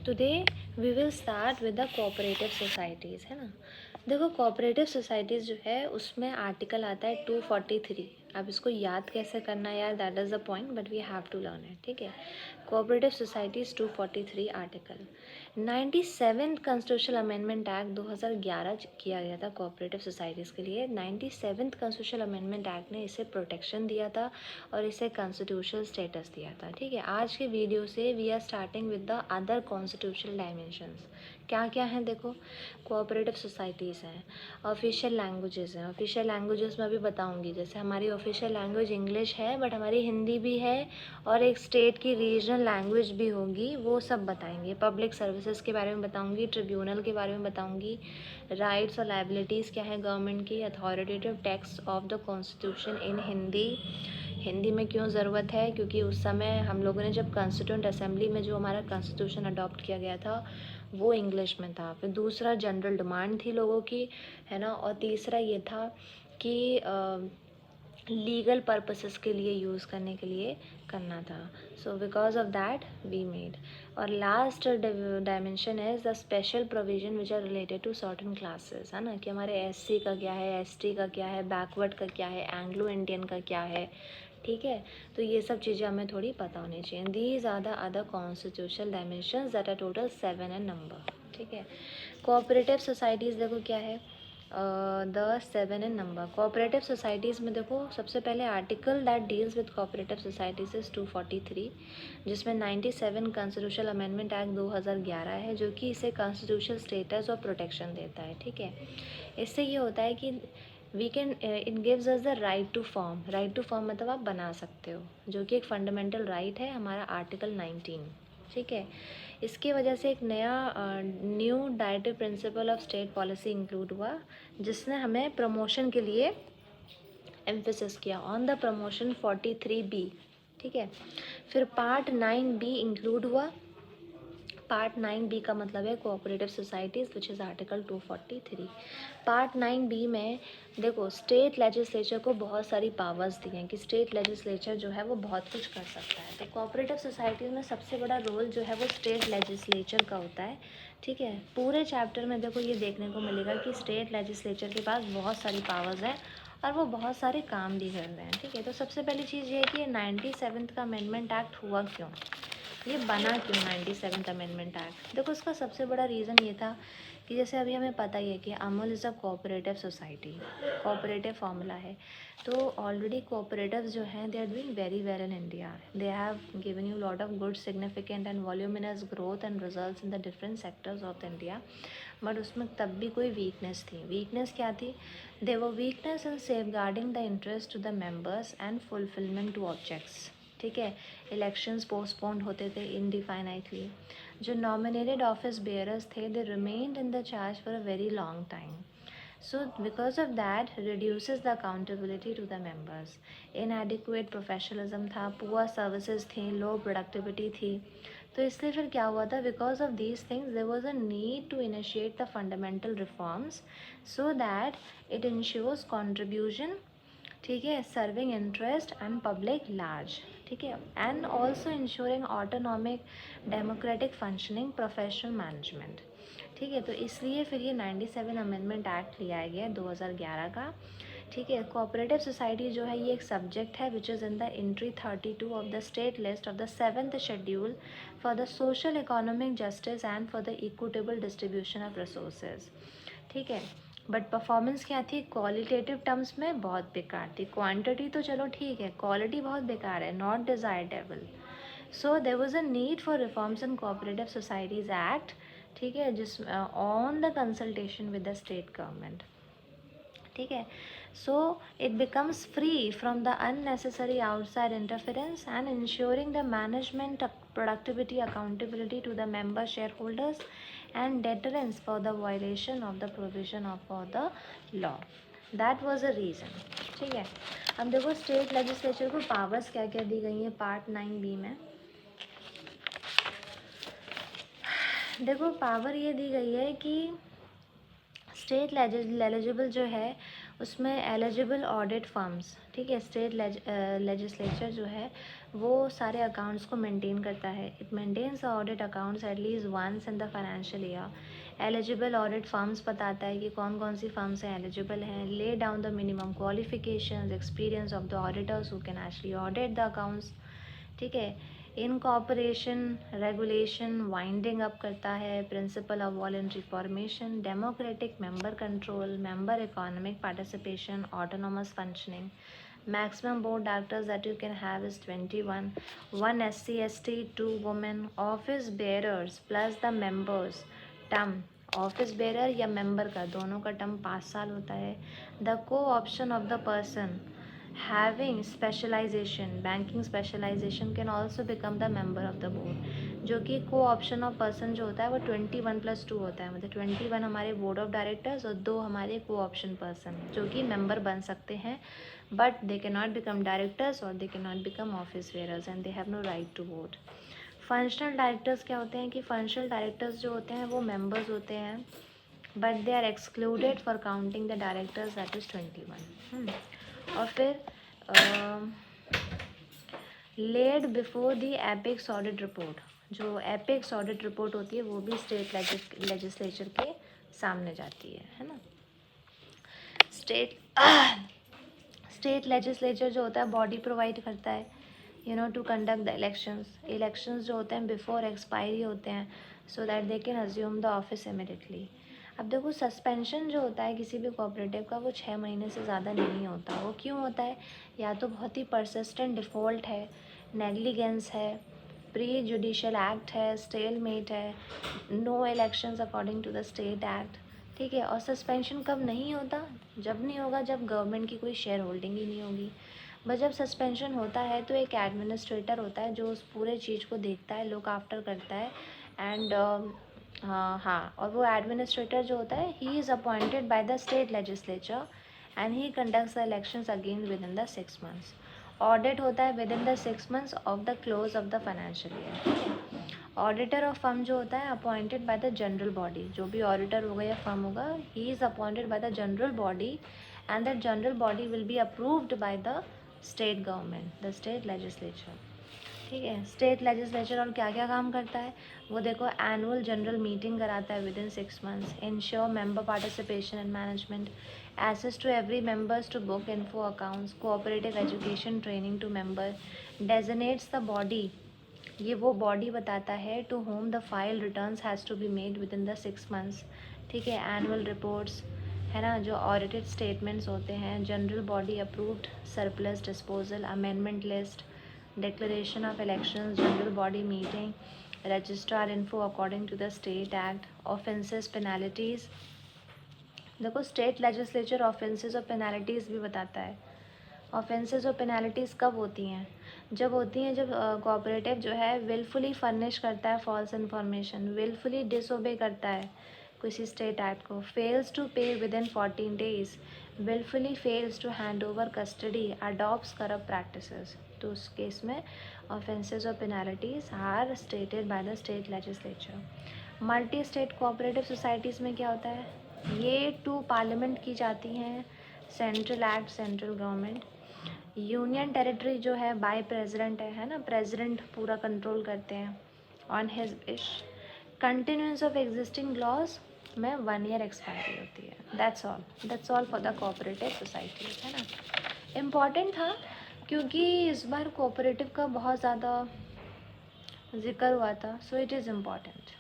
Today we will start with the cooperative societies, है ना। देखो कोऑपरेटिव सोसाइटीज़ जो है उसमें आर्टिकल आता है 243। अब इसको याद कैसे करना है यार, that is the point, but we have to learn it, ठीक है। Cooperative societies 243 article. 97 constitutional amendment act 2011 किया गया था कोऑपरेटिव सोसाइटीज़ के लिए। 97 कॉन्स्टिट्यूशनल अमेंडमेंट एक्ट ने इसे प्रोटेक्शन दिया था और इसे कॉन्स्टिट्यूशनल स्टेटस दिया था, ठीक है। आज के वीडियो से we are starting with the other constitutional dimensions. क्या क्या हैं देखो, कोऑपरेटिव सोसाइटीज़ हैं, ऑफिशियल लैंग्वेजेस हैं। ऑफिशियल लैंग्वेजेस मैं भी बताऊंगी, जैसे हमारी ऑफिशियल लैंग्वेज इंग्लिश है, बट हमारी हिंदी भी है और एक स्टेट की रीजनल लैंग्वेज भी होगी, वो सब बताएंगे। पब्लिक सर्विसेज के बारे में बताऊंगी, ट्रिब्यूनल के बारे में बताऊंगी, राइट्स और लाइबिलिटीज़ क्या है गवर्नमेंट की, authoritative text of the constitution in Hindi. Hindi में क्यों ज़रूरत है, क्योंकि उस समय हम लोगों ने जब कॉन्स्टिट्यूंट असेंबली में जो हमारा कॉन्स्टिट्यूशन अडॉप्ट किया गया था वो इंग्लिश में था। फिर दूसरा जनरल डिमांड थी लोगों की, है ना। और तीसरा ये था कि लीगल पर्पसेस के लिए यूज़ करने के लिए करना था। So because of that we made. और last dimension is the special provision which are related to certain classes, है ना, कि हमारे एससी का क्या है, एसटी का क्या है, बैकवर्ड का क्या है, एंग्लो इंडियन का क्या है, ठीक है। तो ये सब चीज़ें हमें थोड़ी पता होनी चाहिए। These are the other constitutional dimensions that are total 7 in number, ठीक है। कोऑपरेटिव सोसाइटीज़ देखो क्या है, the 7 in number. Cooperative societies में देखो सबसे पहले article that deals with cooperative societies is 243, जिसमें 97 कॉन्स्टिट्यूशनल अमेंडमेंट एक्ट 2011 है, जो कि इसे कॉन्स्टिट्यूशनल स्टेटस और प्रोटेक्शन देता है, ठीक है। इससे ये होता है कि we can it gives us the right to form. Right to form मतलब आप बना सकते हो, जो कि एक फंडामेंटल राइट है हमारा, आर्टिकल 19, ठीक है। इसकी वजह से एक नया new directive principle of state policy include हुआ, जिसने हमें प्रमोशन के लिए एम्फेसिस किया ऑन द प्रमोशन 43B, ठीक है। फिर पार्ट 9B इंक्लूड हुआ। पार्ट 9B का मतलब है cooperative societies which is article 243। Part 9B में देखो स्टेट लेजिस्लेचर को बहुत सारी पावर्स दी हैं कि स्टेट लेजिस्लेचर जो है वो बहुत कुछ कर सकता है। तो कोऑपरेटिव सोसाइटीज़ में सबसे बड़ा रोल जो है वो स्टेट लेजिस्लेचर का होता है, ठीक है। पूरे चैप्टर में देखो ये देखने को मिलेगा कि स्टेट लेजिस्लेचर के पास बहुत सारी पावर्स हैं और वो बहुत सारे काम भी कर रहे हैं, ठीक है। तो सबसे पहली चीज़ ये है कि 97 का अमेंडमेंट एक्ट हुआ क्यों, ये बना क्यों 97th अमेंडमेंट एक्ट। देखो उसका सबसे बड़ा रीज़न ये था कि जैसे अभी हमें पता ही है कि Amul is a cooperative society, cooperative formula है। तो ऑलरेडी कोऑपरेटिव्स जो हैं they are doing very well in India, they have given you lot of good significant and voluminous growth and results in the different sectors of the India. But उसमें तब भी कोई weakness थी। Weakness क्या थी, they were weakness in safeguarding the interest to the members and fulfilment to objects, ठीक है। Elections postponed होते थे इनडिफाइनाइटली। जो नॉमिनेटेड ऑफिस बेयरर्स थे they remained in the charge for a very long time. So because of that reduces the accountability to the members. Inadequate professionalism था, poor services थी, low productivity थी। तो इसलिए फिर क्या हुआ था, because of these things there was a need to initiate the fundamental reforms so that it ensures contribution, ठीक है, serving interest and public large, ठीक है, and also ensuring autonomic democratic functioning professional management, ठीक है। तो इसलिए फिर ये 97 अमेंडमेंट एक्ट लिया गया 2011 का, ठीक है। कोऑपरेटिव सोसाइटी जो है ये एक सब्जेक्ट है which is in the entry 32 of the state list of the 7th schedule for the social economic justice and for the equitable distribution of resources, ठीक है। बट परफॉर्मेंस क्या थी, क्वालिटेटिव टर्म्स में बहुत बेकार थी। क्वांटिटी तो चलो ठीक है, क्वालिटी बहुत बेकार है, not desirable. So there was a need for reforms in cooperative societies act, ठीक है, जिस on the consultation with the state government, ठीक है। So it becomes free from the unnecessary outside interference and ensuring the management productivity, accountability to the member shareholders and deterrence for the violation of the provision of for the law. That was a reason, ठीक है। अब देखो state legislature को powers क्या क्या दी गई हैं part 9B में। देखो पावर ये दी गई है कि स्टेट एलिजिबल जो है उसमें एलिजिबल ऑडिट फर्म्स, ठीक है। स्टेट लेजिस्लेचर जो है वो सारे अकाउंट्स को मेंटेन करता है. It maintains the audit accounts at least once in the financial year. Eligible audit firms बताता है कि कौन कौन सी फर्म्स हैं एलिजिबल हैं. Lay down the minimum qualifications experience of the auditors who can actually audit the accounts. ठीक है. Incorporation regulation winding up करता है. Principle of voluntary formation, democratic member control, member economic participation, autonomous functioning. Maximum board directors that you can have is 21. 1 SC ST, 2 women. Office bearers plus the members. Term office bearer या member का दोनों का term 5 साल होता है. The co-option of the person having specialization banking specialization can also become the member of the board. जो कि को ऑप्शन ऑफ पर्सन जो होता है वो 21+2 होता है. मतलब 21 हमारे बोर्ड ऑफ डायरेक्टर्स और 2 हमारे को ऑप्शन पर्सन जो कि मेंबर बन सकते हैं, but they cannot become directors or they cannot become office bearers and they have no right to vote. Functional directors क्या होते हैं कि फंक्शनल डायरेक्टर्स जो होते हैं वो मेंबर्स होते हैं but they are excluded for counting the directors that is 21. और फिर laid before the apex audit report. जो एपेक्स ऑडिट रिपोर्ट होती है वो भी स्टेट लेजिस्लेचर के सामने जाती है ना. स्टेट लेजिस्लेचर जो होता है बॉडी प्रोवाइड करता है टू कंडक्ट द इलेक्शंस जो होते हैं बिफोर एक्सपायरी होते हैं so that they can assume the office immediately. अब देखो सस्पेंशन जो होता है किसी भी कोऑपरेटिव का वो 6 महीने से ज़्यादा नहीं होता. वो क्यों होता है? या तो बहुत ही परसिस्टेंट डिफ़ॉल्ट है, नेग्लिजेंस है, प्री जुडिशियल एक्ट है, स्टेलमेट है, no elections according to the state act. ठीक है. और सस्पेंशन कब नहीं होता? जब नहीं होगा जब गवर्नमेंट की कोई शेयर होल्डिंग ही नहीं होगी. बस जब सस्पेंशन होता है तो एक एडमिनिस्ट्रेटर होता है जो उस पूरे चीज़ को देखता है, लुक आफ्टर करता है. एंड हाँ, और वो एडमिनिस्ट्रेटर जो होता है he is appointed by the state legislature and he conducts the elections again with in द 6 months. ऑडिट होता है विद इन द 6 months of the close of the financial year. ठीक है. ऑडिटर ऑफ फर्म जो होता है appointed by the general body. जो भी ऑडिटर होगा या फर्म होगा he is appointed by the general body and that general body will be approved by the state government, the state legislature. ठीक है. स्टेट लेजिस्लेचर और क्या क्या काम करता है वो देखो. एनुअल जनरल मीटिंग कराता है within 6 months. Ensure member participation and management. Access to every members to book info accounts. Cooperative education training to member. Designates the body. ये वो बॉडी बताता है to whom the file returns has to be made within द 6 months. ठीक है. Annual reports है ना, जो ऑडिटेड स्टेटमेंट्स होते हैं. General body approved surplus disposal, amendment list, declaration of elections, general body meeting, registrar info according to the state act. Offences penalties. देखो state legislature offences और पेनल्टीज़ भी बताता है. ऑफेंसेस और पेनल्टीज़ कब होती हैं? जब होती हैं जब कोऑपरेटिव जो है विलफुली फर्निश करता है फॉल्स इन्फॉर्मेशन, विलफुली डिसओबे करता है किसी स्टेट एक्ट को, fails to pay within 14 days, wilfully fails to hand over custody, adopts corrupt practices. तो उस केस में ऑफेंसेस और penalties are stated by the state legislature. Multi state cooperative societies में क्या होता है? ये टू पार्लियामेंट की जाती हैं. Central act central government. Union territory जो है बाय प्रेसिडेंट है ना, प्रेसिडेंट पूरा कंट्रोल करते हैं on his wish. Continuance of existing laws में 1 year एक्सपायरी होती है. That's all for the cooperative societies है ना. इम्पॉर्टेंट था क्योंकि इस बार कोऑपरेटिव का बहुत ज़्यादा जिक्र हुआ था, सो इट इज़ इम्पॉर्टेंट.